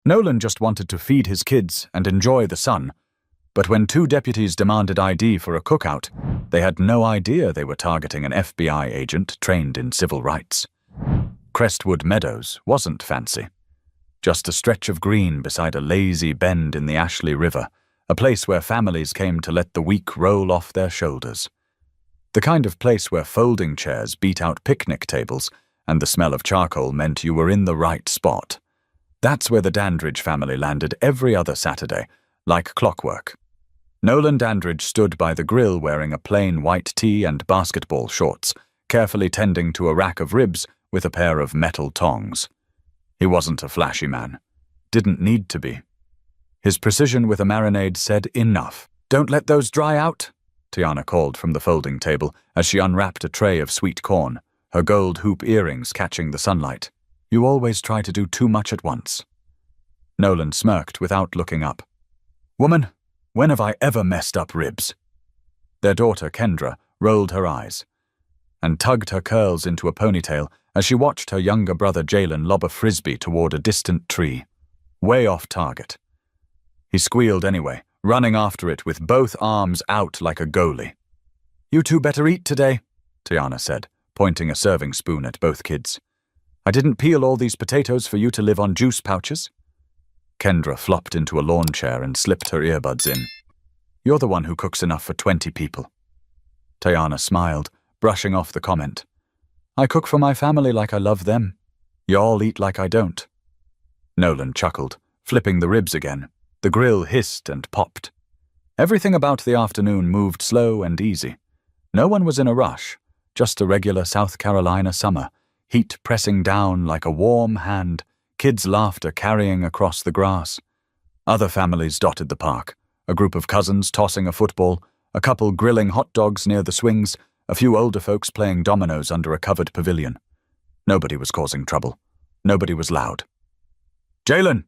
Nolan just wanted to feed his kids and enjoy the sun, but when two deputies demanded ID for a cookout, they had no idea they were targeting an FBI agent trained in civil rights. Crestwood Meadows wasn't fancy. Just a stretch of green beside a lazy bend in the Ashley River, a place where families came to let the week roll off their shoulders. The kind of place where folding chairs beat out picnic tables and the smell of charcoal meant you were in the right spot. That's where the Dandridge family landed every other Saturday, like clockwork. Nolan Dandridge stood by the grill wearing a plain white tee and basketball shorts, carefully tending to a rack of ribs with a pair of metal tongs. He wasn't a flashy man. Didn't need to be. His precision with a marinade said enough. "Don't let those dry out," Tiana called from the folding table as she unwrapped a tray of sweet corn, her gold hoop earrings catching the sunlight. "You always try to do too much at once." Nolan smirked without looking up. "Woman, when have I ever messed up ribs?" Their daughter, Kendra, rolled her eyes and tugged her curls into a ponytail as she watched her younger brother Jalen lob a frisbee toward a distant tree, way off target. He squealed anyway, running after it with both arms out like a goalie. "You two better eat today," Tiana said, pointing a serving spoon at both kids. "I didn't peel all these potatoes for you to live on juice pouches." Kendra flopped into a lawn chair and slipped her earbuds in. "You're the one who cooks enough for 20 people. Tiana smiled, brushing off the comment. "I cook for my family like I love them. Y'all eat like I don't." Nolan chuckled, flipping the ribs again. The grill hissed and popped. Everything about the afternoon moved slow and easy. No one was in a rush, just a regular South Carolina summer, heat pressing down like a warm hand, kids' laughter carrying across the grass. Other families dotted the park, a group of cousins tossing a football, a couple grilling hot dogs near the swings, a few older folks playing dominoes under a covered pavilion. Nobody was causing trouble. Nobody was loud. "Jalen!"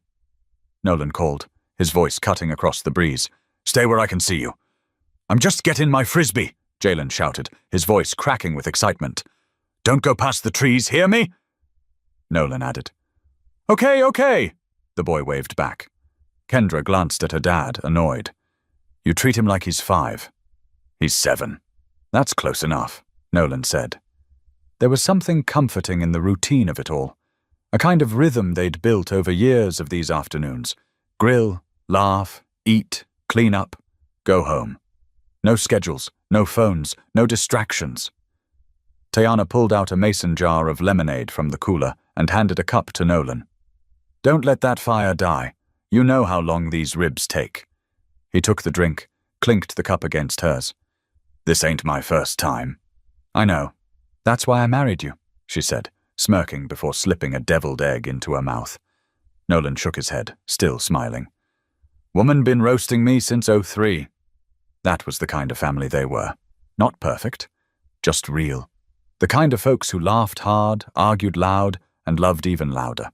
Nolan called, his voice cutting across the breeze. "Stay where I can see you." "I'm just getting my frisbee," Jalen shouted, his voice cracking with excitement. "Don't go past the trees, hear me?" Nolan added. "Okay, okay," the boy waved back. Kendra glanced at her dad, annoyed. "You treat him like he's 5. He's 7. That's close enough," Nolan said. There was something comforting in the routine of it all, a kind of rhythm they'd built over years of these afternoons. Grill, laugh, eat, clean up, go home. No schedules, no phones, no distractions. Tiana pulled out a mason jar of lemonade from the cooler and handed a cup to Nolan. "Don't let that fire die. You know how long these ribs take." He took the drink, clinked the cup against hers. "This ain't my first time." "I know. That's why I married you," she said, smirking before slipping a deviled egg into her mouth. Nolan shook his head, still smiling. "Woman been roasting me since '03. That was the kind of family they were. Not perfect, just real. The kind of folks who laughed hard, argued loud, and loved even louder.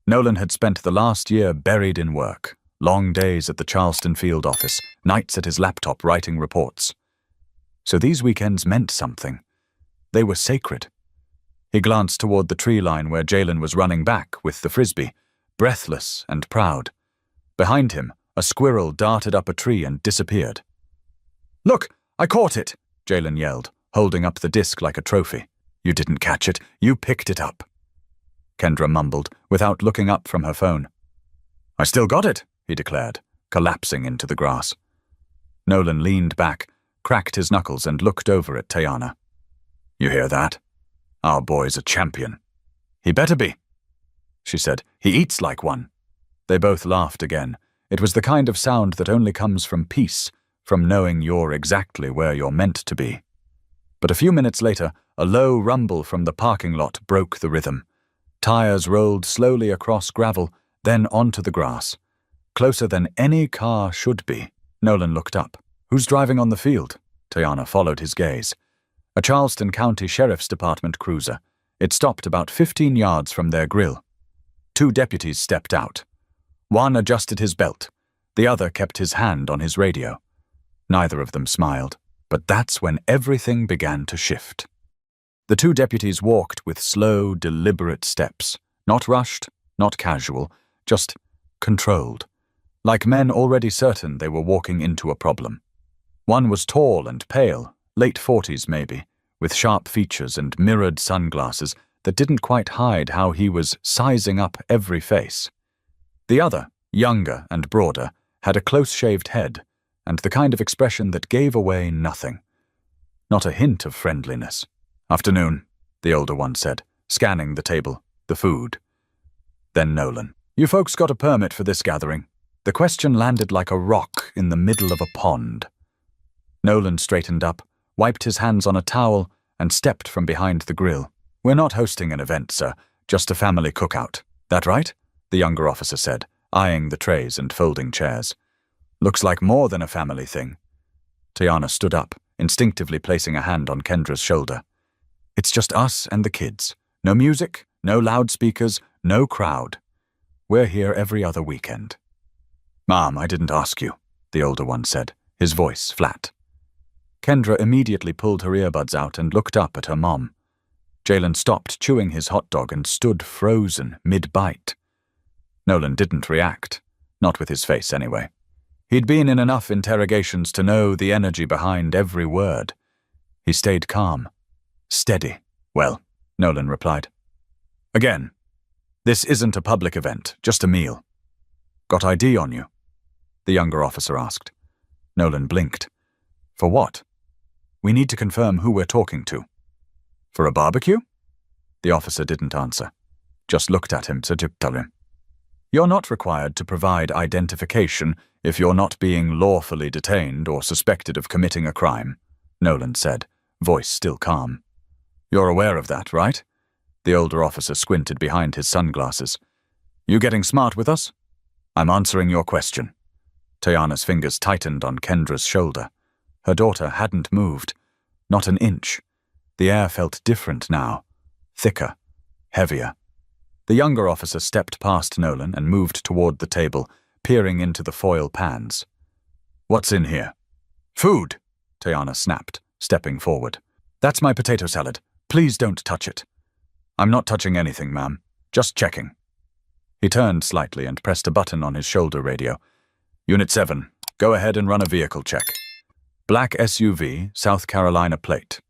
Nolan had spent the last year buried in work, long days at the Charleston field office, nights at his laptop writing reports. So these weekends meant something. They were sacred. He glanced toward the tree line where Jalen was running back with the frisbee, breathless and proud. Behind him, a squirrel darted up a tree and disappeared. "Look, I caught it!" Jalen yelled, holding up the disc like a trophy. "You didn't catch it, you picked it up." Kendra mumbled, without looking up from her phone. "I still got it," he declared, collapsing into the grass. Nolan leaned back, cracked his knuckles and looked over at Tiana. "You hear that? Our boy's a champion." "He better be," she said. "He eats like one." They both laughed again. It was the kind of sound that only comes from peace, from knowing you're exactly where you're meant to be. But a few minutes later, a low rumble from the parking lot broke the rhythm. Tires rolled slowly across gravel, then onto the grass. Closer than any car should be. Nolan looked up. "Who's driving on the field?" Tiana followed his gaze. A Charleston County Sheriff's Department cruiser. It stopped about 15 yards from their grill. 2 deputies stepped out. One adjusted his belt. The other kept his hand on his radio. Neither of them smiled, but that's when everything began to shift. The 2 deputies walked with slow, deliberate steps, not rushed, not casual, just controlled, like men already certain they were walking into a problem. One was tall and pale, late 40s maybe, with sharp features and mirrored sunglasses that didn't quite hide how he was sizing up every face. The other, younger and broader, had a close-shaved head and the kind of expression that gave away nothing. Not a hint of friendliness. "Afternoon," the older one said, scanning the table, the food. Then Nolan. "You folks got a permit for this gathering?" The question landed like a rock in the middle of a pond. Nolan straightened up, wiped his hands on a towel, and stepped from behind the grill. "We're not hosting an event, sir, just a family cookout. That right?" the younger officer said, eyeing the trays and folding chairs. "Looks like more than a family thing." Tiana stood up, instinctively placing a hand on Kendra's shoulder. "It's just us and the kids. No music, no loudspeakers, no crowd. We're here every other weekend." "Mom, I didn't ask you," the older one said, his voice flat. Kendra immediately pulled her earbuds out and looked up at her mom. Jalen stopped chewing his hot dog and stood frozen, mid-bite. Nolan didn't react, not with his face anyway. He'd been in enough interrogations to know the energy behind every word. He stayed calm, steady. "Well," Nolan replied. "Again, this isn't a public event, just a meal." "Got ID on you?" the younger officer asked. Nolan blinked. "For what?" "We need to confirm who we're talking to." "For a barbecue?" The officer didn't answer, just looked at him. "You're not required to provide identification if you're not being lawfully detained or suspected of committing a crime," Nolan said, voice still calm. "You're aware of that, right?" The older officer squinted behind his sunglasses. "You getting smart with us?" "I'm answering your question." Tiana's fingers tightened on Kendra's shoulder. Her daughter hadn't moved, not an inch. The air felt different now, thicker, heavier. The younger officer stepped past Nolan and moved toward the table, peering into the foil pans. "What's in here?" "Food," Tiana snapped, stepping forward. "That's my potato salad. Please don't touch it." "I'm not touching anything, ma'am. Just checking." He turned slightly and pressed a button on his shoulder radio. "Unit 7, go ahead and run a vehicle check. Black SUV, South Carolina plate.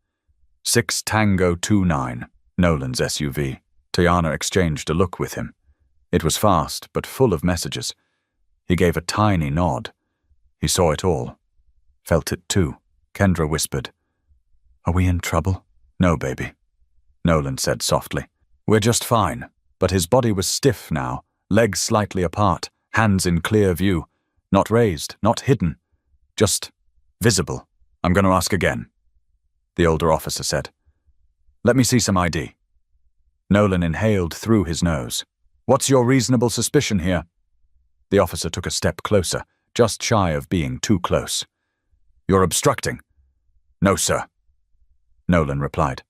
6 Tango 29, Nolan's SUV. Tiana exchanged a look with him. It was fast, but full of messages. He gave a tiny nod. He saw it all. Felt it too. Kendra whispered. "Are we in trouble?" "No, baby," Nolan said softly. "We're just fine." But his body was stiff now, legs slightly apart, hands in clear view. Not raised, not hidden. Just visible. "I'm going to ask again," the older officer said. "Let me see some ID." Nolan inhaled through his nose. "What's your reasonable suspicion here?" The officer took a step closer, just shy of being too close. "You're obstructing." "No, sir," Nolan replied.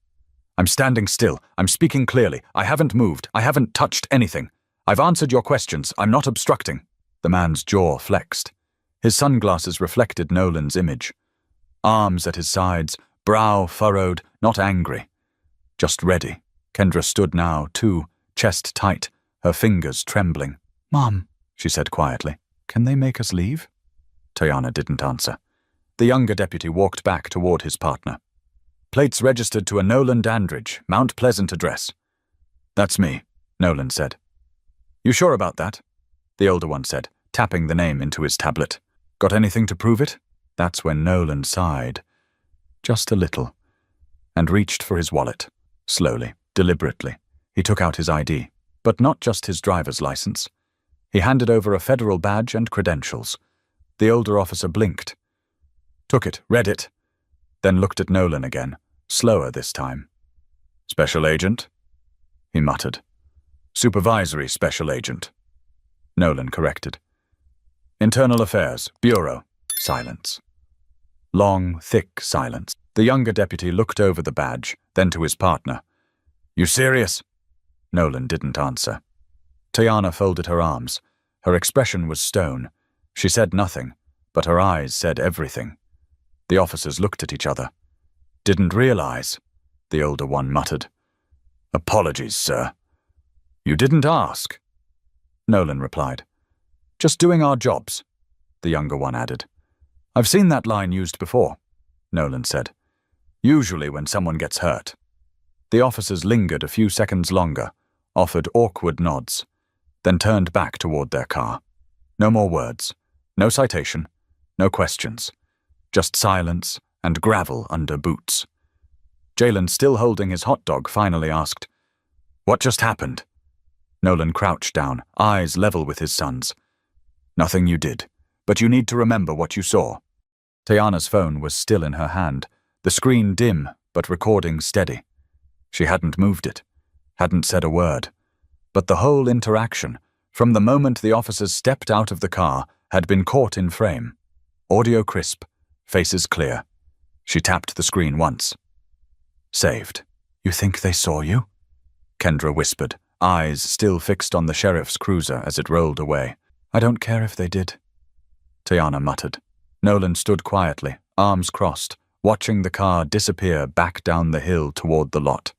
"I'm standing still. I'm speaking clearly. I haven't moved. I haven't touched anything. I've answered your questions. I'm not obstructing." The man's jaw flexed. His sunglasses reflected Nolan's image. Arms at his sides, brow furrowed, not angry. Just ready. Kendra stood now, too, chest tight, her fingers trembling. "Mom," she said quietly, "can they make us leave?" Tiana didn't answer. The younger deputy walked back toward his partner. "Plates registered to a Nolan Dandridge, Mount Pleasant address." "That's me," Nolan said. "You sure about that?" the older one said, tapping the name into his tablet. "Got anything to prove it?" That's when Nolan sighed. Just a little. And reached for his wallet. Slowly, deliberately. He took out his ID, but not just his driver's license. He handed over a federal badge and credentials. The older officer blinked. Took it, read it, then looked at Nolan again, slower this time. "Special agent?" he muttered. "Supervisory special agent," Nolan corrected. "Internal Affairs, Bureau." Silence. Long, thick silence. The younger deputy looked over the badge, then to his partner. "You serious?" Nolan didn't answer. Tiana folded her arms. Her expression was stone. She said nothing, but her eyes said everything. The officers looked at each other. "Didn't realize," the older one muttered. "Apologies, sir." "You didn't ask," Nolan replied. Just doing our jobs, the younger one added. I've seen that line used before, Nolan said. Usually when someone gets hurt. The officers lingered a few seconds longer, offered awkward nods, then turned back toward their car. No more words, no citation, no questions, just silence and gravel under boots. Jalen, still holding his hot dog, finally asked, "What just happened?" Nolan crouched down, eyes level with his son's. "Nothing you did, but you need to remember what you saw." Tiana's phone was still in her hand, the screen dim but recording steady. She hadn't moved it, hadn't said a word. But the whole interaction, from the moment the officers stepped out of the car, had been caught in frame. Audio crisp, faces clear. She tapped the screen once. "Saved. You think they saw you?" Kendra whispered, eyes still fixed on the sheriff's cruiser as it rolled away. "I don't care if they did," Tiana muttered. Nolan stood quietly, arms crossed, watching the car disappear back down the hill toward the lot.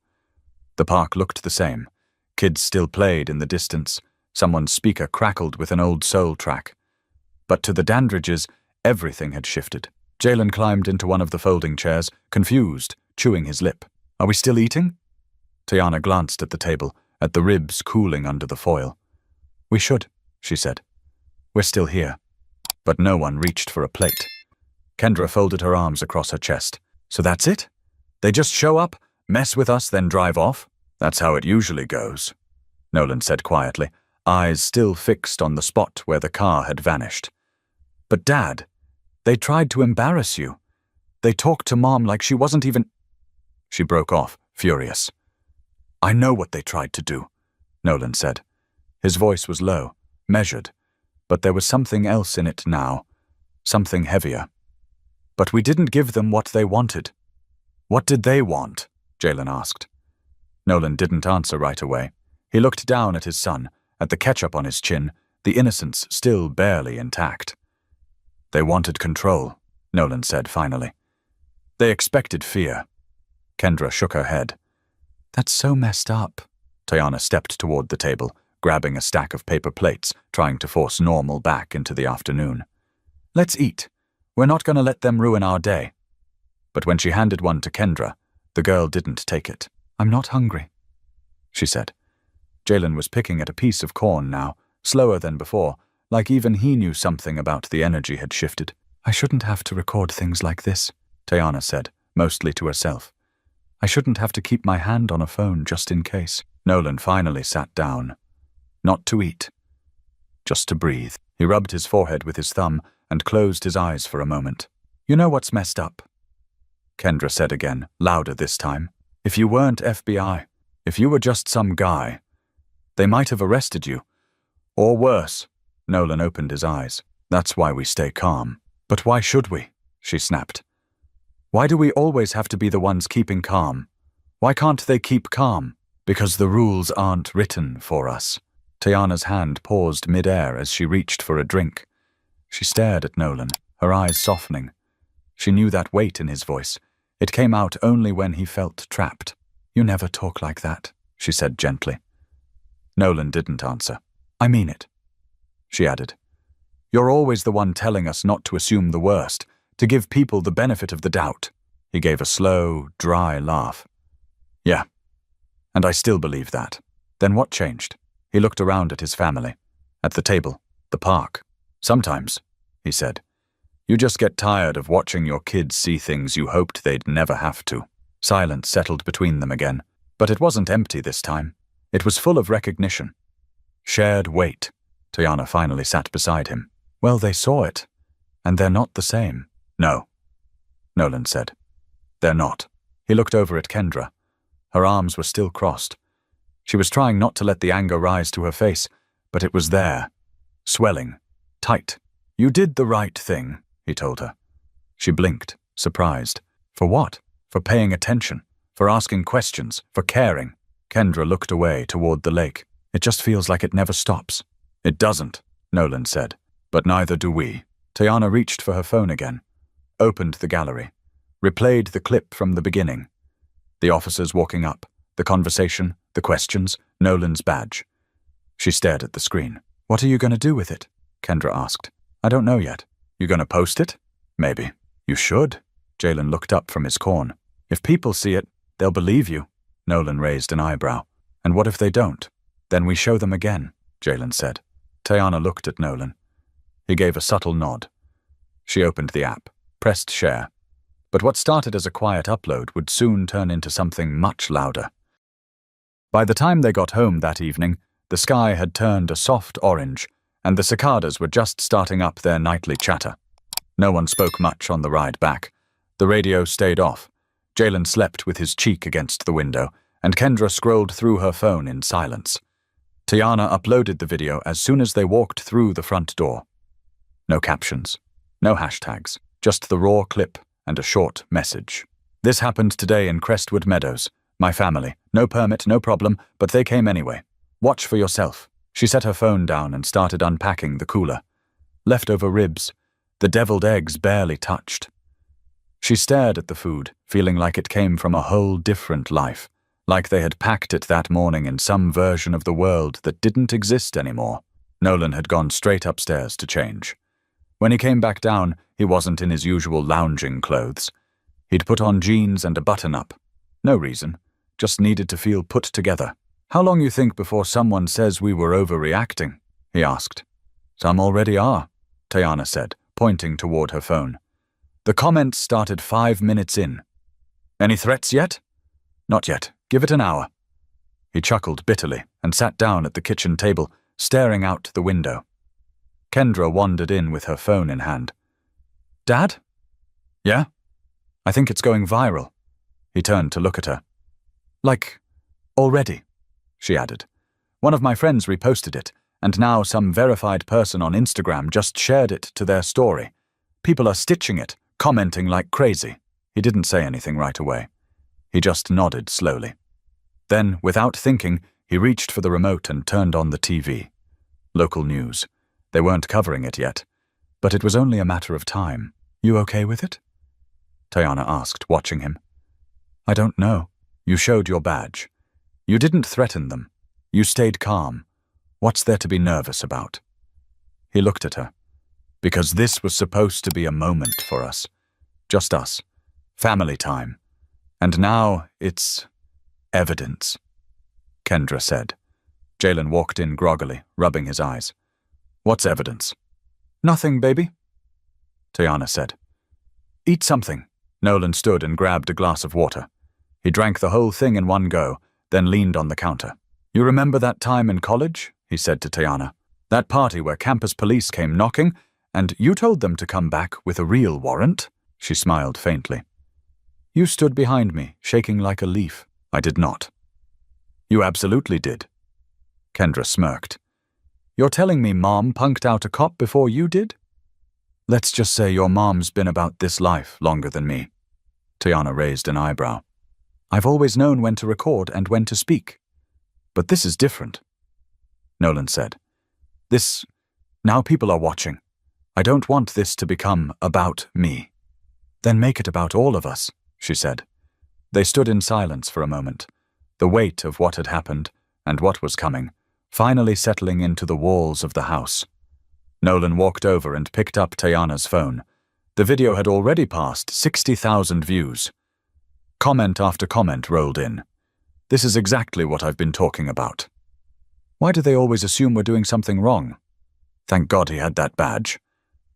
The park looked the same. Kids still played in the distance. Someone's speaker crackled with an old soul track. But to the Dandridges, everything had shifted. Jalen climbed into one of the folding chairs, confused, chewing his lip. "Are we still eating?" Tiana glanced at the table, at the ribs cooling under the foil. "We should," she said. "We're still here." But no one reached for a plate. Kendra folded her arms across her chest. "So that's it? They just show up, mess with us, then drive off?" "That's how it usually goes," Nolan said quietly, eyes still fixed on the spot where the car had vanished. "But Dad, they tried to embarrass you. They talked to Mom like she wasn't even—" She broke off, furious. "I know what they tried to do," Nolan said. His voice was low, measured, but there was something else in it now, something heavier. "But we didn't give them what they wanted." "What did they want?" Jalen asked. Nolan didn't answer right away. He looked down at his son, at the ketchup on his chin, the innocence still barely intact. "They wanted control," Nolan said finally. "They expected fear." Kendra shook her head. "That's so messed up." Tiana stepped toward the table, grabbing a stack of paper plates, trying to force normal back into the afternoon. "Let's eat. We're not going to let them ruin our day." But when she handed one to Kendra, the girl didn't take it. "I'm not hungry," she said. Jalen was picking at a piece of corn now, slower than before, like even he knew something about the energy had shifted. "I shouldn't have to record things like this," Tiana said, mostly to herself. "I shouldn't have to keep my hand on a phone just in case." Nolan finally sat down. Not to eat, just to breathe. He rubbed his forehead with his thumb and closed his eyes for a moment. "You know what's messed up?" Kendra said again, louder this time. "If you weren't FBI, if you were just some guy, they might have arrested you. Or worse." Nolan opened his eyes. "That's why we stay calm." "But why should we?" she snapped. "Why do we always have to be the ones keeping calm? Why can't they keep calm?" "Because the rules aren't written for us." Tiana's hand paused mid-air as she reached for a drink. She stared at Nolan, her eyes softening. She knew that weight in his voice. It came out only when he felt trapped. "You never talk like that," she said gently. Nolan didn't answer. "I mean it," she added. "You're always the one telling us not to assume the worst, to give people the benefit of the doubt." He gave a slow, dry laugh. "Yeah, and I still believe that." "Then what changed?" He looked around at his family, at the table, the park. "Sometimes," he said, "you just get tired of watching your kids see things you hoped they'd never have to." Silence settled between them again, but it wasn't empty this time. It was full of recognition. Shared weight. Tiana finally sat beside him. "Well, they saw it, and they're not the same." "No," Nolan said. "They're not." He looked over at Kendra. Her arms were still crossed. She was trying not to let the anger rise to her face, but it was there, swelling, tight. "You did the right thing," he told her. She blinked, surprised. "For what?" "For paying attention, for asking questions, for caring." Kendra looked away toward the lake. "It just feels like it never stops." "It doesn't," Nolan said. "But neither do we." Tiana reached for her phone again, opened the gallery, replayed the clip from the beginning. The officers walking up, the conversation, the questions, Nolan's badge. She stared at the screen. "What are you going to do with it?" Kendra asked. I don't know yet. You gonna post it? Maybe. You should. Jalen looked up from his corn. If people see it, they'll believe you. Nolan raised an eyebrow. And what if they don't? Then we show them again, Jalen said. Tayana looked at Nolan. He gave a subtle nod. She opened the app, pressed share. But what started as a quiet upload would soon turn into something much louder. By the time they got home that evening, the sky had turned a soft orange, and the cicadas were just starting up their nightly chatter. No one spoke much on the ride back. The radio stayed off. Jalen slept with his cheek against the window, and Kendra scrolled through her phone in silence. Tayana uploaded the video as soon as they walked through the front door. No captions, no hashtags, just the raw clip and a short message. This happened today in Crestwood Meadows. My family. No permit, no problem, but they came anyway. Watch for yourself. She set her phone down and started unpacking the cooler. Leftover ribs, the deviled eggs barely touched. She stared at the food, feeling like it came from a whole different life, like they had packed it that morning in some version of the world that didn't exist anymore. Nolan had gone straight upstairs to change. When he came back down, he wasn't in his usual lounging clothes. He'd put on jeans and a button-up. No reason, just needed to feel put together. How long you think before someone says we were overreacting? He asked. Some already are, Tayana said, pointing toward her phone. The comments started 5 minutes in. Any threats yet? Not yet. Give it an hour. He chuckled bitterly and sat down at the kitchen table, staring out the window. Kendra wandered in with her phone in hand. Dad? Yeah? I think it's going viral. He turned to look at her. Like, already, she added. One of my friends reposted it, and now some verified person on Instagram just shared it to their story. People are stitching it, commenting like crazy. He didn't say anything right away. He just nodded slowly. Then, without thinking, he reached for the remote and turned on the TV. Local news. They weren't covering it yet, but it was only a matter of time. You okay with it? Tayana asked, watching him. I don't know. You showed your badge. You didn't threaten them. You stayed calm. What's there to be nervous about? He looked at her. Because this was supposed to be a moment for us. Just us. Family time. And now it's evidence, Kendra said. Jalen walked in groggily, rubbing his eyes. What's evidence? Nothing, baby, Tayana said. Eat something. Nolan stood and grabbed a glass of water. He drank the whole thing in one go, then leaned on the counter. You remember that time in college? He said to Tayana. That party where campus police came knocking, and you told them to come back with a real warrant? She smiled faintly. You stood behind me, shaking like a leaf. I did not. You absolutely did. Kendra smirked. You're telling me Mom punked out a cop before you did? Let's just say your mom's been about this life longer than me. Tayana raised an eyebrow. I've always known when to record and when to speak. But this is different. Nolan said. Now people are watching. I don't want this to become about me. Then make it about all of us, she said. They stood in silence for a moment, the weight of what had happened and what was coming, finally settling into the walls of the house. Nolan walked over and picked up Tayana's phone. The video had already passed 60,000 views. Comment after comment rolled in. This is exactly what I've been talking about. Why do they always assume we're doing something wrong? Thank God he had that badge.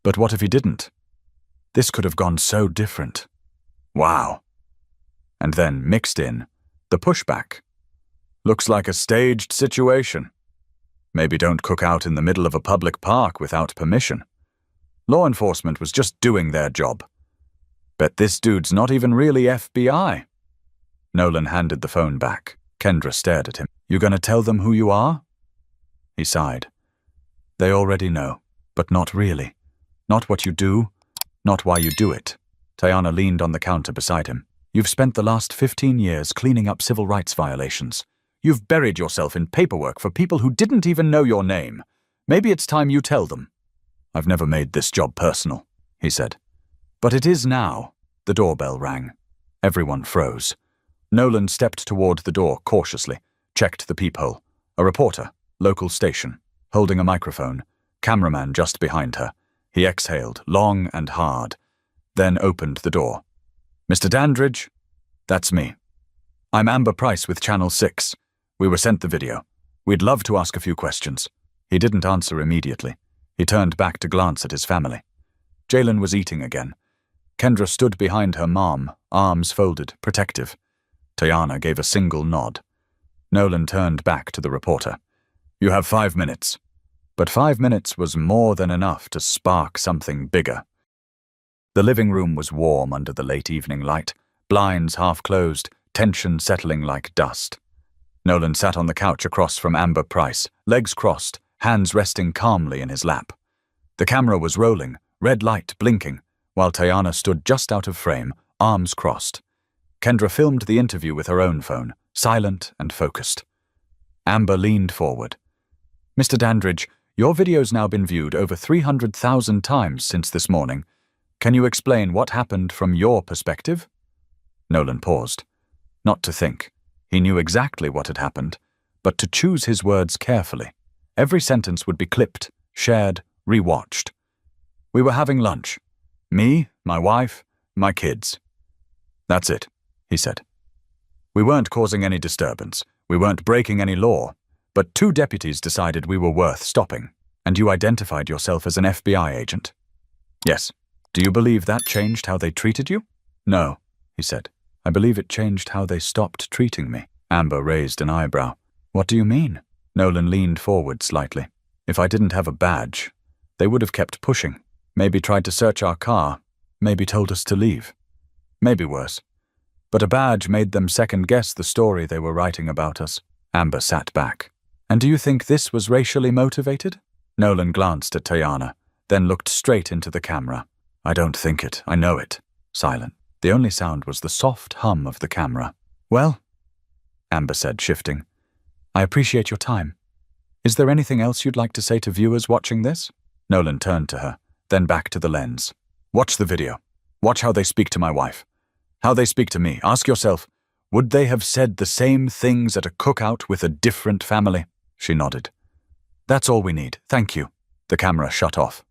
But what if he didn't? This could have gone so different. Wow. And then, mixed in, the pushback. Looks like a staged situation. Maybe don't cook out in the middle of a public park without permission. Law enforcement was just doing their job. Bet this dude's not even really FBI. Nolan handed the phone back. Kendra stared at him. You gonna tell them who you are? He sighed. They already know, but not really. Not what you do, not why you do it. Tayana leaned on the counter beside him. You've spent the last 15 years cleaning up civil rights violations. You've buried yourself in paperwork for people who didn't even know your name. Maybe it's time you tell them. I've never made this job personal, he said. But it is now. The doorbell rang. Everyone froze. Nolan stepped toward the door cautiously, checked the peephole. A reporter, local station, holding a microphone, cameraman just behind her. He exhaled, long and hard, then opened the door. "Mr. Dandridge?" "That's me. I'm Amber Price with Channel 6. We were sent the video. We'd love to ask a few questions." He didn't answer immediately. He turned back to glance at his family. Jalen was eating again. Kendra stood behind her mom, arms folded, protective. Tayana gave a single nod. Nolan turned back to the reporter. "You have 5 minutes." But 5 minutes was more than enough to spark something bigger. The living room was warm under the late evening light, blinds half closed, tension settling like dust. Nolan sat on the couch across from Amber Price, legs crossed, hands resting calmly in his lap. The camera was rolling, red light blinking, while Tayana stood just out of frame, arms crossed. Kendra filmed the interview with her own phone, silent and focused. Amber leaned forward. "Mr. Dandridge, your video's now been viewed over 300,000 times since this morning. Can you explain what happened from your perspective?" Nolan paused. Not to think. He knew exactly what had happened, but to choose his words carefully. Every sentence would be clipped, shared, rewatched. "We were having lunch. Me, my wife, my kids. That's it," he said. "We weren't causing any disturbance. We weren't breaking any law. But 2 deputies decided we were worth stopping. And you identified yourself as an FBI agent?" "Yes." "Do you believe that changed how they treated you?" "No," he said. "I believe it changed how they stopped treating me." Amber raised an eyebrow. "What do you mean?" Nolan leaned forward slightly. "If I didn't have a badge, they would have kept pushing. Maybe tried to search our car. Maybe told us to leave. Maybe worse. But a badge made them second-guess the story they were writing about us." Amber sat back. "And do you think this was racially motivated?" Nolan glanced at Tayana, then looked straight into the camera. "I don't think it. I know it." Silent. The only sound was the soft hum of the camera. "Well," Amber said, shifting, "I appreciate your time. Is there anything else you'd like to say to viewers watching this?" Nolan turned to her, then back to the lens. "Watch the video. Watch how they speak to my wife. How they speak to me. Ask yourself, would they have said the same things at a cookout with a different family?" She nodded. "That's all we need. Thank you." The camera shut off.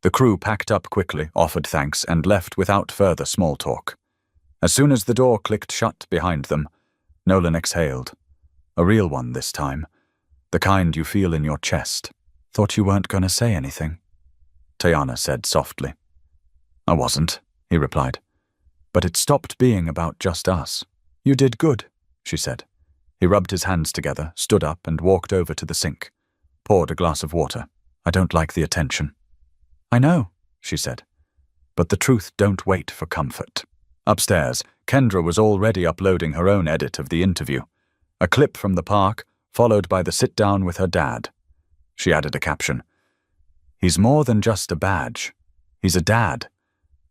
The crew packed up quickly, offered thanks, and left without further small talk. As soon as the door clicked shut behind them, Nolan exhaled. A real one this time. The kind you feel in your chest. "Thought you weren't going to say anything," Tayana said softly. "I wasn't," he replied. "But it stopped being about just us." "You did good," she said. He rubbed his hands together, stood up, and walked over to the sink. Poured a glass of water. "I don't like the attention." "I know," she said. "But the truth don't wait for comfort." Upstairs, Kendra was already uploading her own edit of the interview. A clip from the park, followed by the sit-down with her dad. She added a caption. "He's more than just a badge. He's a dad.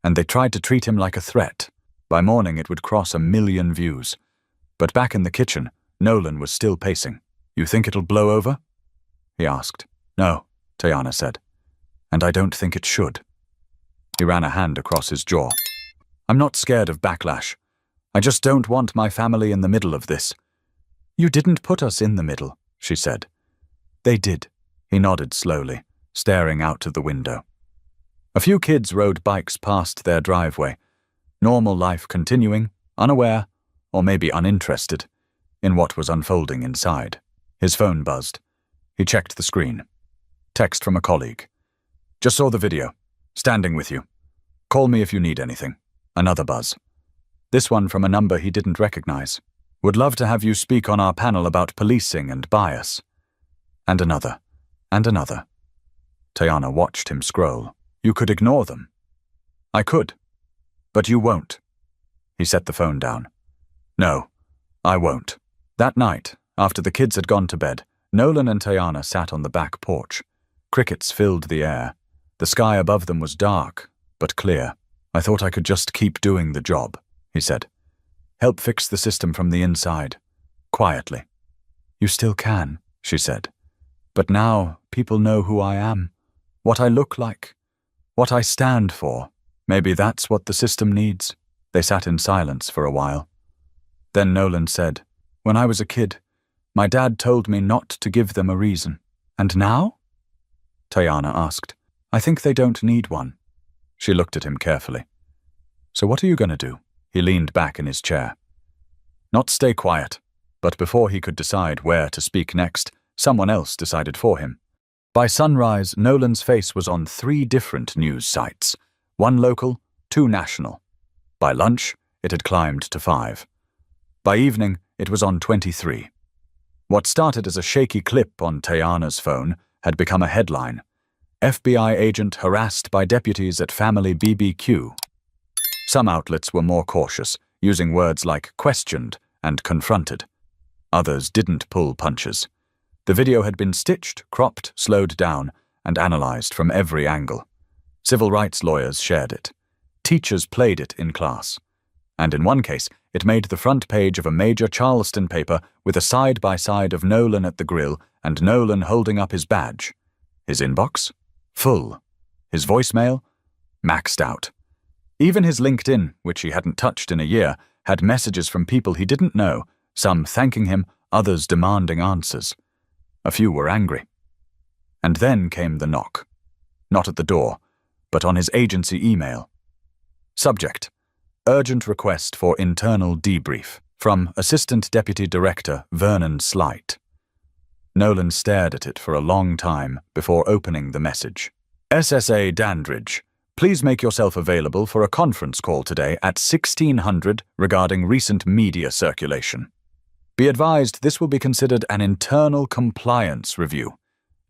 And they tried to treat him like a threat. By morning it would cross 1 million views. But back in the kitchen, Nolan was still pacing. "You think it'll blow over?" he asked. "No," Tayana said. "And I don't think it should." He ran a hand across his jaw. "I'm not scared of backlash. I just don't want my family in the middle of this." "You didn't put us in the middle," she said. "They did." He nodded slowly, staring out of the window. A few kids rode bikes past their driveway. Normal life continuing, unaware, or maybe uninterested, in what was unfolding inside. His phone buzzed. He checked the screen. Text from a colleague. "Just saw the video. Standing with you. Call me if you need anything." Another buzz. This one from a number he didn't recognize. "Would love to have you speak on our panel about policing and bias." And another. And another. Tayana watched him scroll. "You could ignore them." "I could. But you won't." He set the phone down. "No, I won't." That night, after the kids had gone to bed, Nolan and Tayana sat on the back porch. Crickets filled the air. The sky above them was dark, but clear. "I thought I could just keep doing the job," he said. "Help fix the system from the inside." Quietly. "You still can," she said. "But now people know who I am, what I look like, what I stand for. Maybe that's what the system needs." They sat in silence for a while. Then Nolan said, "When I was a kid, my dad told me not to give them a reason. And now?" Tayana asked. I think they don't need one. She looked at him carefully. So what are you going to do? He leaned back in his chair. Not stay quiet. But before he could decide where to speak next, someone else decided for him. By sunrise, Nolan's face was on 3 different news sites. 1 local, 2 national. By lunch, it had climbed to 5. By evening, it was on 23. What started as a shaky clip on Tayana's phone had become a headline. FBI agent harassed by deputies at family BBQ. Some outlets were more cautious, using words like questioned and confronted. Others didn't pull punches. The video had been stitched, cropped, slowed down, and analyzed from every angle. Civil rights lawyers shared it. Teachers played it in class. And in one case, it made the front page of a major Charleston paper with a side-by-side of Nolan at the grill and Nolan holding up his badge. His inbox? Full. His voicemail? Maxed out. Even his LinkedIn, which he hadn't touched in a year, had messages from people he didn't know, some thanking him, others demanding answers. A few were angry. And then came the knock. Not at the door, but on his agency email. Subject: Urgent request for internal debrief from Assistant Deputy Director Vernon Slight. Nolan stared at it for a long time before opening the message. SSA Dandridge, please make yourself available for a conference call today at 1600 regarding recent media circulation. Be advised this will be considered an internal compliance review.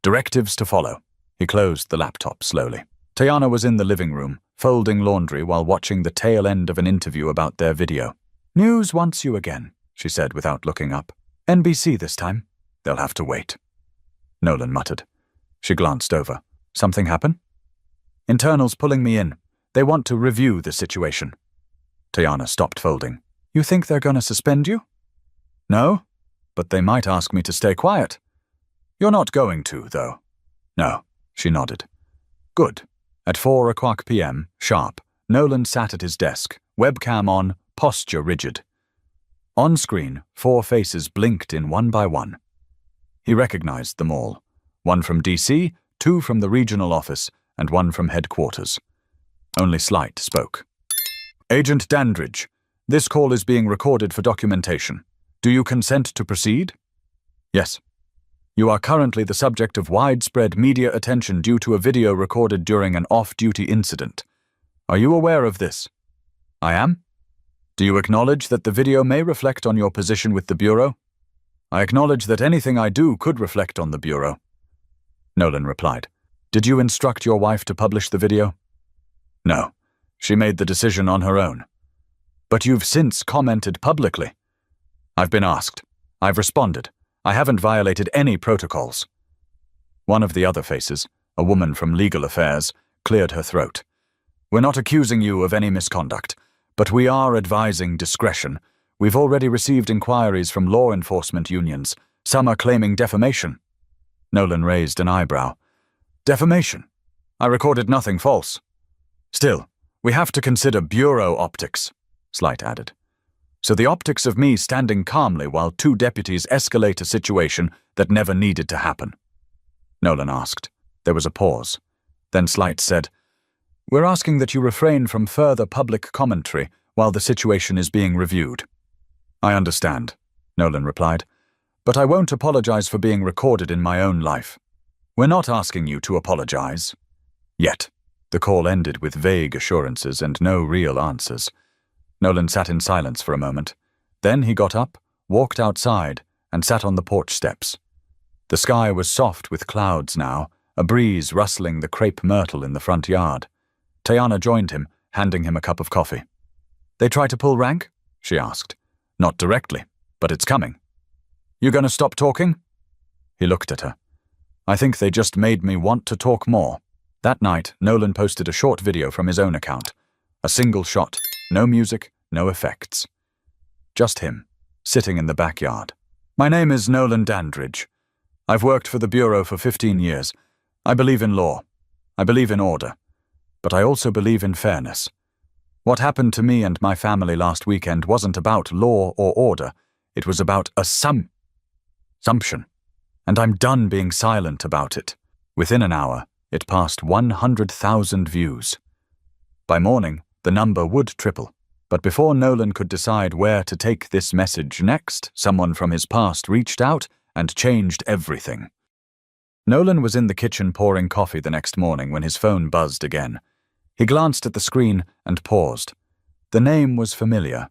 Directives to follow. He closed the laptop slowly. Tayana was in the living room, folding laundry while watching the tail end of an interview about their video. News wants you again, she said without looking up. NBC this time. They'll have to wait. Nolan muttered. She glanced over. Something happen? Internals pulling me in. They want to review the situation. Tayana stopped folding. You think they're going to suspend you? No, but they might ask me to stay quiet. You're not going to, though. No, she nodded. Good. At 4:00 p.m., sharp, Nolan sat at his desk, webcam on, posture rigid. On screen, 4 faces blinked in one by one. He recognized them all. 1 from DC, 2 from the regional office, and 1 from headquarters. Only Slight spoke. Agent Dandridge, this call is being recorded for documentation. Do you consent to proceed? Yes. You are currently the subject of widespread media attention due to a video recorded during an off-duty incident. Are you aware of this? I am. Do you acknowledge that the video may reflect on your position with the Bureau? I acknowledge that anything I do could reflect on the Bureau. Nolan replied. Did you instruct your wife to publish the video? No. She made the decision on her own. But you've since commented publicly. I've been asked. I've responded. I haven't violated any protocols. One of the other faces, a woman from legal affairs, cleared her throat. We're not accusing you of any misconduct, but we are advising discretion. We've already received inquiries from law enforcement unions. Some are claiming defamation. Nolan raised an eyebrow. Defamation? I recorded nothing false. Still, we have to consider Bureau optics, Slight added. So the optics of me standing calmly while 2 deputies escalate a situation that never needed to happen. Nolan asked. There was a pause. Then Slight said, We're asking that you refrain from further public commentary while the situation is being reviewed. I understand, Nolan replied, but I won't apologize for being recorded in my own life. We're not asking you to apologize. Yet. The call ended with vague assurances and no real answers. Nolan sat in silence for a moment. Then he got up, walked outside, and sat on the porch steps. The sky was soft with clouds now, a breeze rustling the crepe myrtle in the front yard. Tayana joined him, handing him a cup of coffee. They try to pull rank? She asked. Not directly, but it's coming. You gonna stop talking? He looked at her. I think they just made me want to talk more. That night, Nolan posted a short video from his own account. A single shot. No music, no effects. Just him, sitting in the backyard. My name is Nolan Dandridge. I've worked for the Bureau for 15 years. I believe in law. I believe in order. But I also believe in fairness. What happened to me and my family last weekend wasn't about law or order. It was about assumption. And I'm done being silent about it. Within an hour, It passed 100,000 views. By morning, the number would triple. But before Nolan could decide where to take this message next, someone from his past reached out and changed everything. Nolan was in the kitchen pouring coffee the next morning when his phone buzzed again. He glanced at the screen and paused. The name was familiar.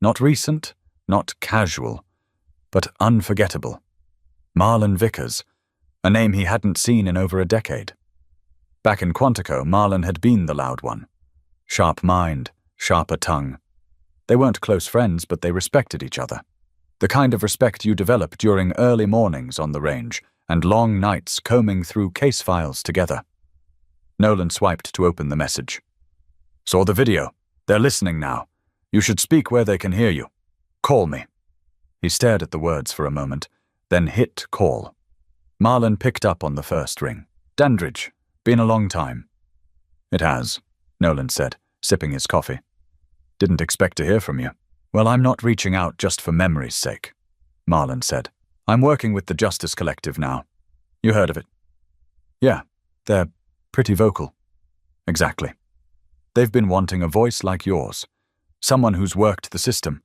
Not recent, not casual, but unforgettable. Marlon Vickers, a name he hadn't seen in over a decade. Back in Quantico, Marlon had been the loud one. Sharp mind, sharper tongue. They weren't close friends, but they respected each other. The kind of respect you develop during early mornings on the range and long nights combing through case files together. Nolan swiped to open the message. Saw the video. They're listening now. You should speak where they can hear you. Call me. He stared at the words for a moment, then hit call. Marlon picked up on the first ring. Dandridge. Been a long time. It has, Nolan said, sipping his coffee. Didn't expect to hear from you. Well, I'm not reaching out just for memory's sake, Marlon said. I'm working with the Justice Collective now. You heard of it? Yeah, they're pretty vocal. Exactly. They've been wanting a voice like yours. Someone who's worked the system,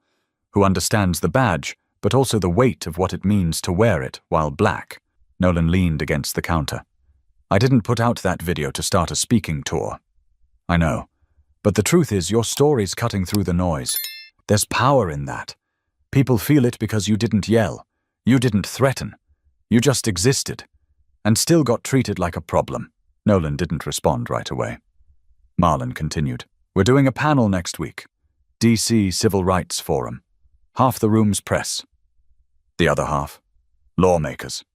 who understands the badge, but also the weight of what it means to wear it while black. Nolan leaned against the counter. I didn't put out that video to start a speaking tour. I know. But the truth is, your story's cutting through the noise. There's power in that. People feel it because you didn't yell. You didn't threaten. You just existed. And still got treated like a problem. Nolan didn't respond right away. Marlon continued. We're doing a panel next week. DC Civil Rights Forum. Half the room's press. The other half? Lawmakers.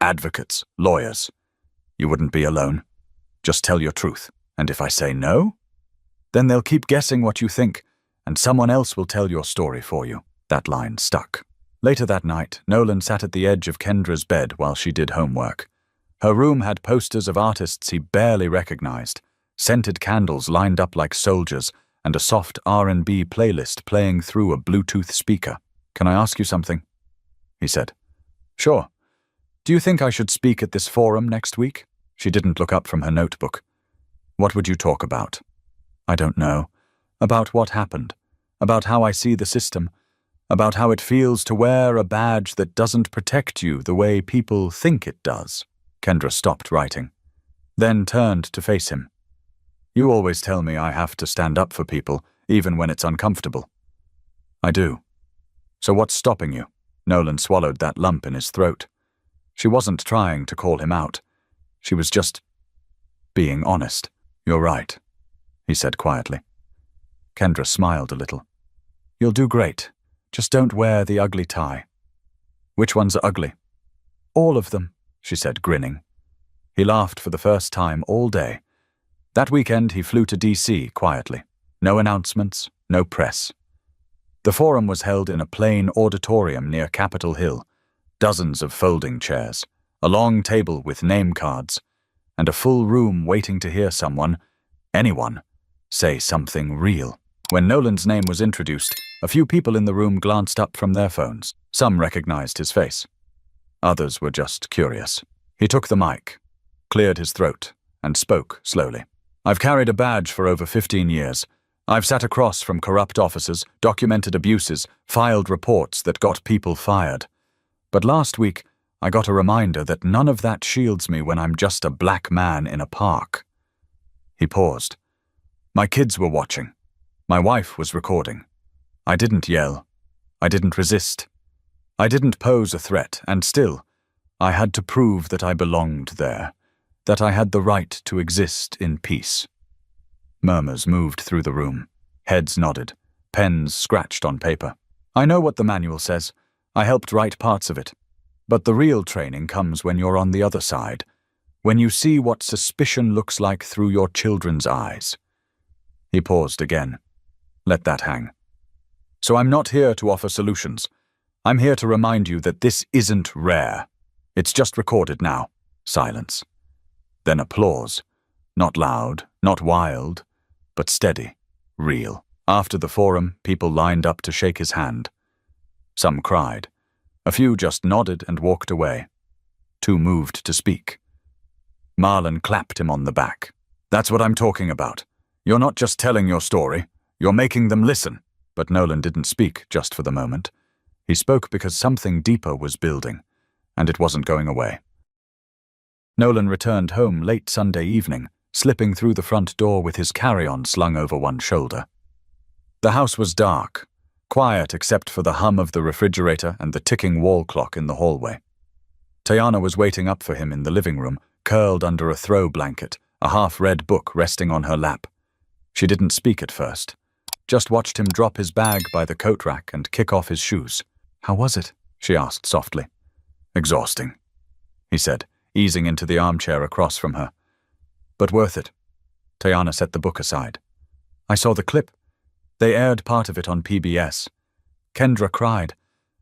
Advocates. Lawyers. You wouldn't be alone. Just tell your truth. And if I say no, then they'll keep guessing what you think, and someone else will tell your story for you. That line stuck. Later that night, Nolan sat at the edge of Kendra's bed while she did homework. Her room had posters of artists he barely recognized, scented candles lined up like soldiers, and a soft R&B playlist playing through a Bluetooth speaker. Can I ask you something? He said. Sure. Do you think I should speak at this forum next week? She didn't look up from her notebook. What would you talk about? I don't know. About what happened. About how I see the system. About how it feels to wear a badge that doesn't protect you the way people think it does. Kendra stopped writing, then turned to face him. You always tell me I have to stand up for people, even when it's uncomfortable. I do. So what's stopping you? Nolan swallowed that lump in his throat. She wasn't trying to call him out. She was just being honest. You're right, he said quietly. Kendra smiled a little. You'll do great. Just don't wear the ugly tie. Which ones are ugly? All of them, she said, grinning. He laughed for the first time all day. That weekend he flew to DC quietly. No announcements, no press. The forum was held in a plain auditorium near Capitol Hill. Dozens of folding chairs, a long table with name cards, and a full room waiting to hear someone, anyone, say something real. When Nolan's name was introduced, a few people in the room glanced up from their phones. Some recognized his face. Others were just curious. He took the mic, cleared his throat, and spoke slowly. I've carried a badge for over 15 years. I've sat across from corrupt officers, documented abuses, filed reports that got people fired. But last week, I got a reminder that none of that shields me when I'm just a black man in a park. He paused. My kids were watching. My wife was recording. I didn't yell. I didn't resist. I didn't pose a threat, and still, I had to prove that I belonged there, that I had the right to exist in peace. Murmurs moved through the room. Heads nodded. Pens scratched on paper. I know what the manual says. I helped write parts of it. But the real training comes when you're on the other side, when you see what suspicion looks like through your children's eyes. He paused again. Let that hang. So I'm not here to offer solutions. I'm here to remind you that this isn't rare. It's just recorded now. Silence. Then applause. Not loud, not wild, but steady, real. After the forum, people lined up to shake his hand. Some cried. A few just nodded and walked away. Two moved to speak. Marlon clapped him on the back. That's what I'm talking about. You're not just telling your story, you're making them listen. But Nolan didn't speak just for the moment. He spoke because something deeper was building, and it wasn't going away. Nolan returned home late Sunday evening, slipping through the front door with his carry-on slung over one shoulder. The house was dark, quiet except for the hum of the refrigerator and the ticking wall clock in the hallway. Tayana was waiting up for him in the living room, curled under a throw blanket, a half-read book resting on her lap. She didn't speak at first, just watched him drop his bag by the coat rack and kick off his shoes. "How was it?" she asked softly. "Exhausting," he said, easing into the armchair across from her. "But worth it." Tayana set the book aside. "I saw the clip. They aired part of it on PBS. Kendra cried.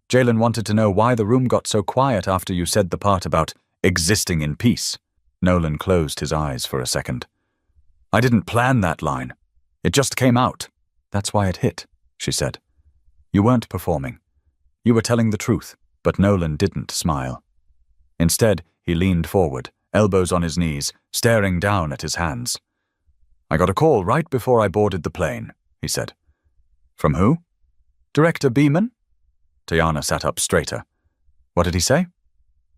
Jalen wanted to know why the room got so quiet after you said the part about existing in peace." Nolan closed his eyes for a second. "I didn't plan that line. It just came out." "That's why it hit," she said. "You weren't performing. You were telling the truth." But Nolan didn't smile. Instead, he leaned forward, elbows on his knees, staring down at his hands. "I got a call right before I boarded the plane," he said. "From who?" "Director Beeman?" Tayana sat up straighter. "What did he say?"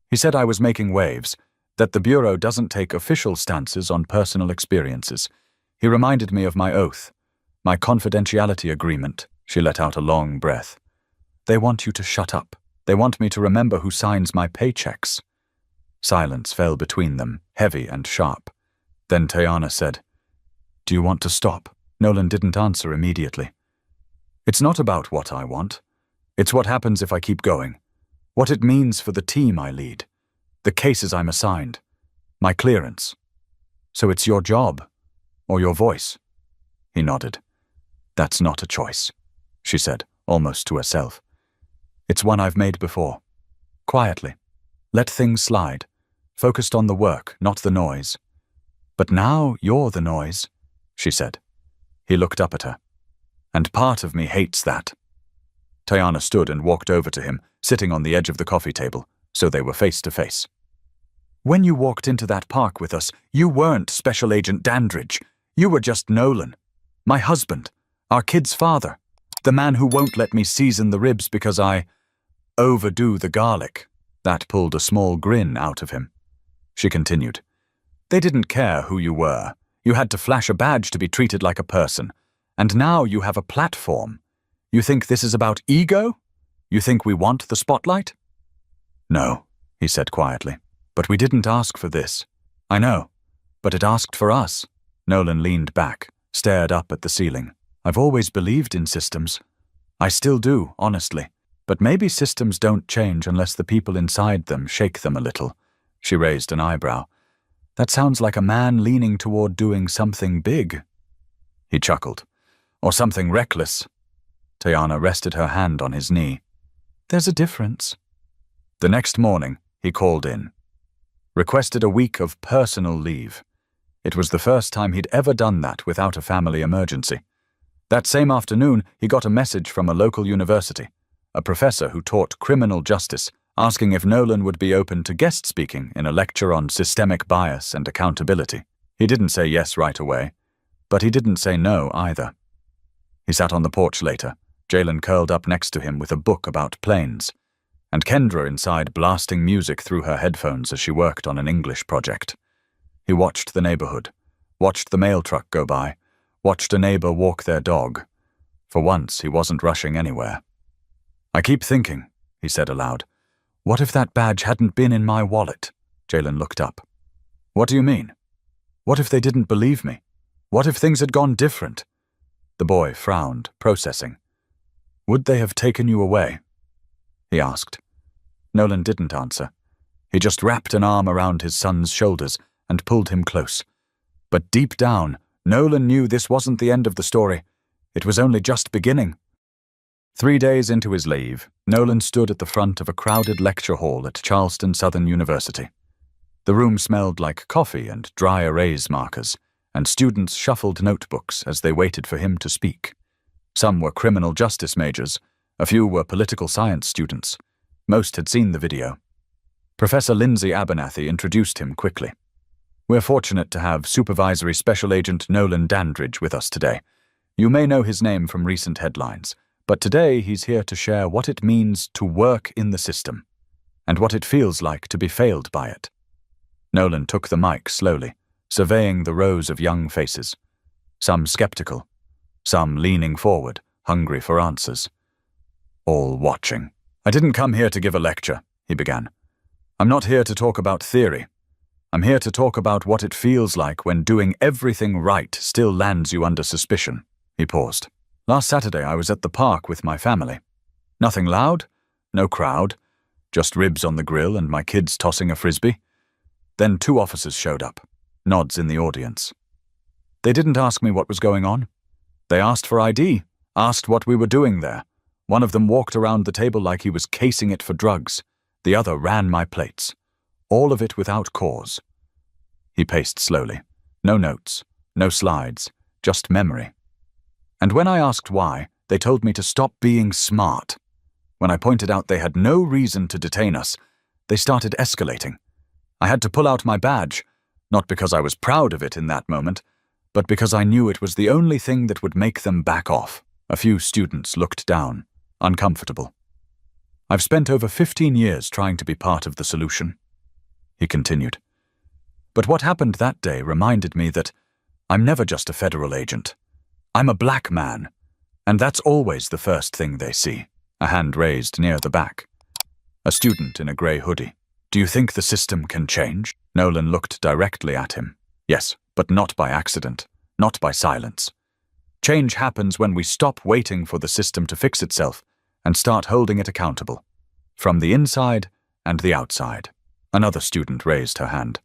"He said I was making waves, that the Bureau doesn't take official stances on personal experiences. He reminded me of my oath, my confidentiality agreement." She let out a long breath. "They want you to shut up. They want me to remember who signs my paychecks." Silence fell between them, heavy and sharp. Then Tayana said, "Do you want to stop?" Nolan didn't answer immediately. "It's not about what I want. It's what happens if I keep going. What it means for the team I lead. The cases I'm assigned. My clearance. So it's your job, or your voice." He nodded. "That's not a choice," she said, almost to herself. "It's one I've made before. Quietly. Let things slide. Focused on the work, not the noise. But now you're the noise," she said. He looked up at her. "And part of me hates that." Tayana stood and walked over to him, sitting on the edge of the coffee table, so they were face to face. "When you walked into that park with us, you weren't Special Agent Dandridge. You were just Nolan. My husband. Our kid's father. The man who won't let me season the ribs because I overdo the garlic." That pulled a small grin out of him. She continued. "They didn't care who you were. You had to flash a badge to be treated like a person. And now you have a platform. You think this is about ego? You think we want the spotlight?" "No," he said quietly. "But we didn't ask for this." "I know, but it asked for us." Nolan leaned back, stared up at the ceiling. "I've always believed in systems. I still do, honestly. But maybe systems don't change unless the people inside them shake them a little." She raised an eyebrow. "That sounds like a man leaning toward doing something big." He chuckled. "Or something reckless." Tayana rested her hand on his knee. "There's a difference." The next morning, he called in. Requested a week of personal leave. It was the first time he'd ever done that without a family emergency. That same afternoon, he got a message from a local university, a professor who taught criminal justice, asking if Nolan would be open to guest speaking in a lecture on systemic bias and accountability. He didn't say yes right away, but he didn't say no either. He sat on the porch later, Jalen curled up next to him with a book about planes, and Kendra inside blasting music through her headphones as she worked on an English project. He watched the neighborhood, watched the mail truck go by, watched a neighbor walk their dog. For once, he wasn't rushing anywhere. "I keep thinking," he said aloud, "what if that badge hadn't been in my wallet?" Jalen looked up. "What do you mean? What if they didn't believe me? What if things had gone different?" The boy frowned, processing. "Would they have taken you away?" he asked. Nolan didn't answer. He just wrapped an arm around his son's shoulders and pulled him close. But deep down, Nolan knew this wasn't the end of the story. It was only just beginning. 3 days into his leave, Nolan stood at the front of a crowded lecture hall at Charleston Southern University. The room smelled like coffee and dry erase markers, and students shuffled notebooks as they waited for him to speak. Some were criminal justice majors, a few were political science students. Most had seen the video. Professor Lindsay Abernathy introduced him quickly. We're fortunate to have Supervisory Special Agent Nolan Dandridge with us today. You may know his name from recent headlines, but today he's here to share what it means to work in the system and what it feels like to be failed by it. Nolan took the mic slowly, surveying the rows of young faces, some skeptical, some leaning forward, hungry for answers, all watching. "I didn't come here to give a lecture," he began. "I'm not here to talk about theory. I'm here to talk about what it feels like when doing everything right still lands you under suspicion." He paused. "Last Saturday I was at the park with my family. Nothing loud, no crowd, just ribs on the grill and my kids tossing a frisbee. Then 2 officers showed up, nods in the audience. They didn't ask me what was going on. They asked for ID, asked what we were doing there. One of them walked around the table like he was casing it for drugs. The other ran my plates. All of it without cause." He paced slowly. No notes, no slides, just memory. "And when I asked why, they told me to stop being smart. When I pointed out they had no reason to detain us, they started escalating. I had to pull out my badge, not because I was proud of it in that moment, but because I knew it was the only thing that would make them back off." A few students looked down, uncomfortable. "I've spent over 15 years trying to be part of the solution," he continued. "But what happened that day reminded me that I'm never just a federal agent. I'm a black man, and that's always the first thing they see." A hand raised near the back. A student in a grey hoodie. "Do you think the system can change?" Nolan looked directly at him. "Yes, but not by accident, not by silence. Change happens when we stop waiting for the system to fix itself and start holding it accountable, from the inside and the outside." Another student raised her hand.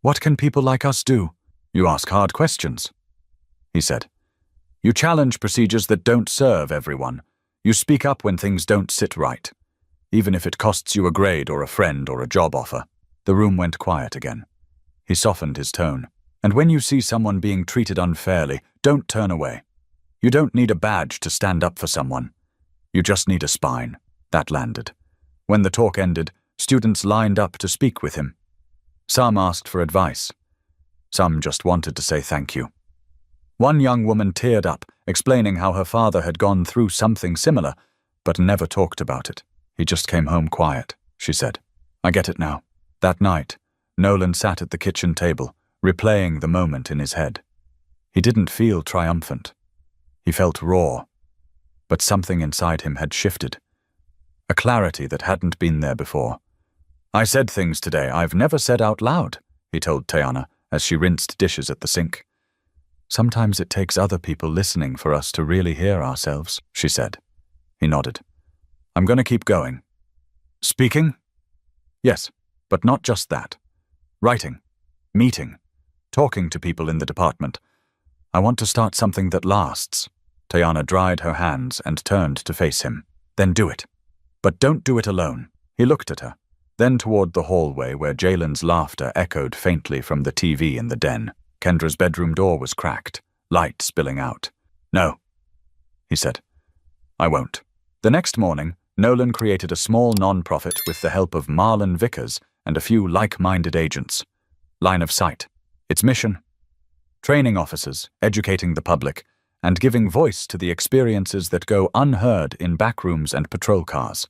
"What can people like us do?" "You ask hard questions," he said. "You challenge procedures that don't serve everyone. You speak up when things don't sit right, even if it costs you a grade or a friend or a job offer." The room went quiet again. He softened his tone. "And when you see someone being treated unfairly, don't turn away. You don't need a badge to stand up for someone. You just need a spine." That landed. When the talk ended, students lined up to speak with him. Some asked for advice. Some just wanted to say thank you. One young woman teared up, explaining how her father had gone through something similar, but never talked about it. "He just came home quiet," she said. "I get it now." That night, Nolan sat at the kitchen table, replaying the moment in his head. He didn't feel triumphant. He felt raw. But something inside him had shifted. A clarity that hadn't been there before. "I said things today I've never said out loud," he told Tayana as she rinsed dishes at the sink. "Sometimes it takes other people listening for us to really hear ourselves," she said. He nodded. "I'm going to keep going." "Speaking?" "Yes, but not just that. Writing, meeting, talking to people in the department. I want to start something that lasts." Tayana dried her hands and turned to face him. "Then do it. But don't do it alone." He looked at her, then toward the hallway where Jalen's laughter echoed faintly from the TV in the den. Kendra's bedroom door was cracked, light spilling out. "No," he said. "I won't." The next morning, Nolan created a small non-profit with the help of Marlon Vickers and a few like-minded agents. Line of Sight. Its mission? Training officers, educating the public, and giving voice to the experiences that go unheard in backrooms and patrol cars.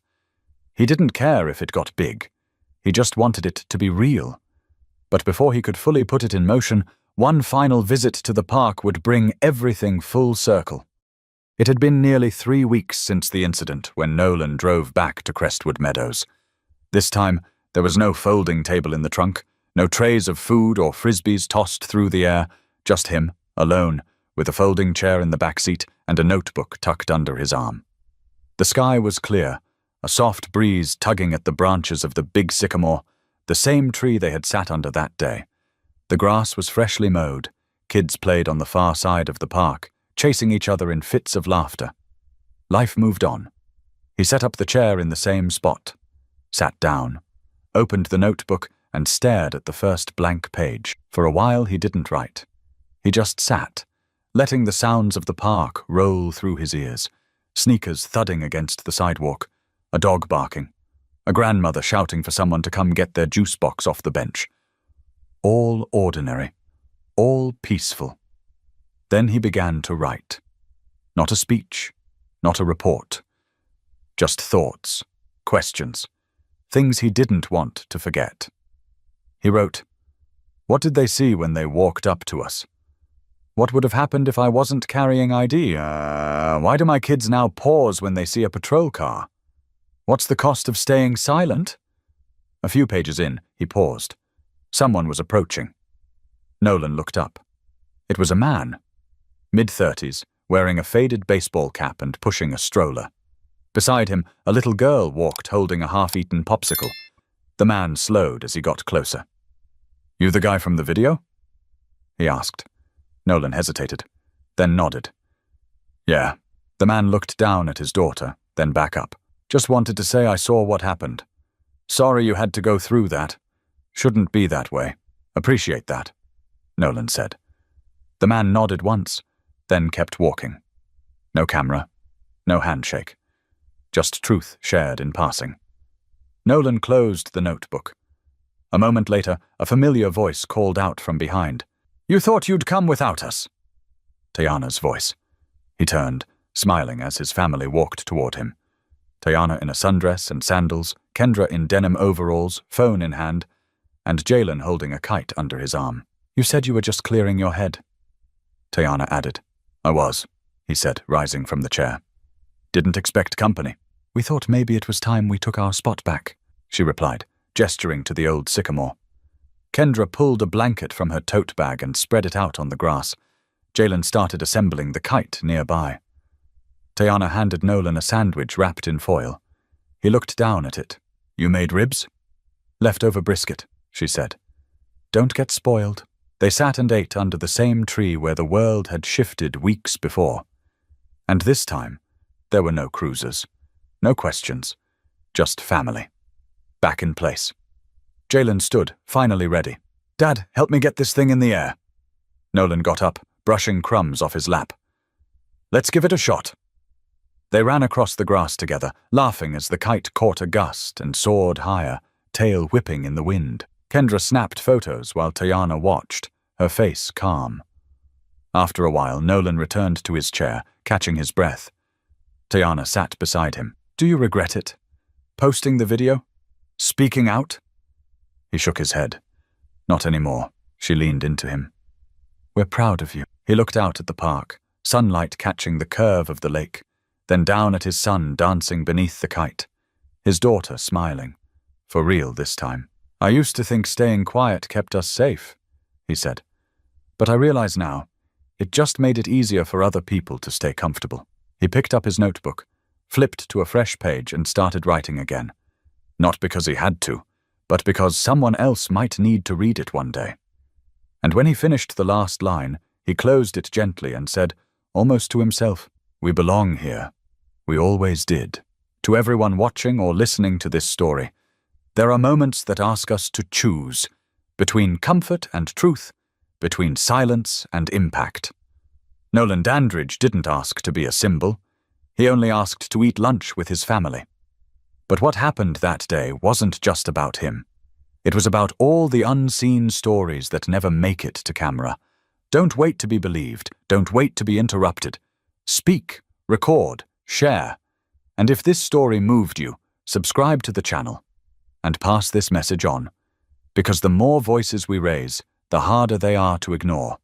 He didn't care if it got big. He just wanted it to be real. But before he could fully put it in motion, one final visit to the park would bring everything full circle. It had been nearly 3 weeks since the incident when Nolan drove back to Crestwood Meadows. This time, there was no folding table in the trunk, no trays of food or frisbees tossed through the air, just him, alone, with a folding chair in the back seat and a notebook tucked under his arm. The sky was clear, a soft breeze tugging at the branches of the big sycamore, the same tree they had sat under that day. The grass was freshly mowed. Kids played on the far side of the park, chasing each other in fits of laughter. Life moved on. He set up the chair in the same spot, sat down, opened the notebook, and stared at the first blank page. For a while he didn't write. He just sat, letting the sounds of the park roll through his ears, sneakers thudding against the sidewalk, a dog barking, a grandmother shouting for someone to come get their juice box off the bench. all ordinary, all peaceful. Then he began to write. Not a speech, not a report. Just thoughts, questions, things he didn't want to forget. He wrote, "What did they see when they walked up to us? What would have happened if I wasn't carrying ID? Why do my kids now pause when they see a patrol car? What's the cost of staying silent?" A few pages in, he paused. Someone was approaching. Nolan looked up. It was a man, mid-30s, wearing a faded baseball cap and pushing a stroller. Beside him, a little girl walked holding a half-eaten popsicle. The man slowed as he got closer. "You the guy from the video?" he asked. Nolan hesitated, then nodded. "Yeah." The man looked down at his daughter, then back up. "Just wanted to say I saw what happened. Sorry you had to go through that. Shouldn't be that way. Appreciate that," Nolan said. The man nodded once, then kept walking. No camera, no handshake. Just truth shared in passing. Nolan closed the notebook. A moment later, a familiar voice called out from behind. "You thought you'd come without us?" Tayana's voice. He turned, smiling as his family walked toward him. Tayana in a sundress and sandals, Kendra in denim overalls, phone in hand, and Jalen holding a kite under his arm. "You said you were just clearing your head," Tayana added. "I was," he said, rising from the chair. "Didn't expect company." "We thought maybe it was time we took our spot back," she replied, gesturing to the old sycamore. Kendra pulled a blanket from her tote bag and spread it out on the grass. Jalen started assembling the kite nearby. Tayana handed Nolan a sandwich wrapped in foil. He looked down at it. "You made ribs?" "Leftover brisket," she said. "Don't get spoiled." They sat and ate under the same tree where the world had shifted weeks before. And this time, there were no cruisers, no questions, just family. Back in place. Jalen stood, finally ready. "Dad, help me get this thing in the air." Nolan got up, brushing crumbs off his lap. "Let's give it a shot." They ran across the grass together, laughing as the kite caught a gust and soared higher, tail whipping in the wind. Kendra snapped photos while Tayana watched, her face calm. After a while, Nolan returned to his chair, catching his breath. Tayana sat beside him. "Do you regret it? Posting the video? Speaking out?" He shook his head. "Not anymore." She leaned into him. "We're proud of you." He looked out at the park, sunlight catching the curve of the lake, then down at his son dancing beneath the kite. His daughter smiling. For real this time. "I used to think staying quiet kept us safe," he said. "But I realize now, it just made it easier for other people to stay comfortable." He picked up his notebook, flipped to a fresh page and started writing again. Not because he had to, but because someone else might need to read it one day. And when he finished the last line, he closed it gently and said, almost to himself, "We belong here. We always did." To everyone watching or listening to this story, there are moments that ask us to choose between comfort and truth, between silence and impact. Nolan Dandridge didn't ask to be a symbol. He only asked to eat lunch with his family. But what happened that day wasn't just about him. It was about all the unseen stories that never make it to camera. Don't wait to be believed. Don't wait to be interrupted. Speak, record, share. And if this story moved you, subscribe to the channel and pass this message on. Because the more voices we raise, the harder they are to ignore.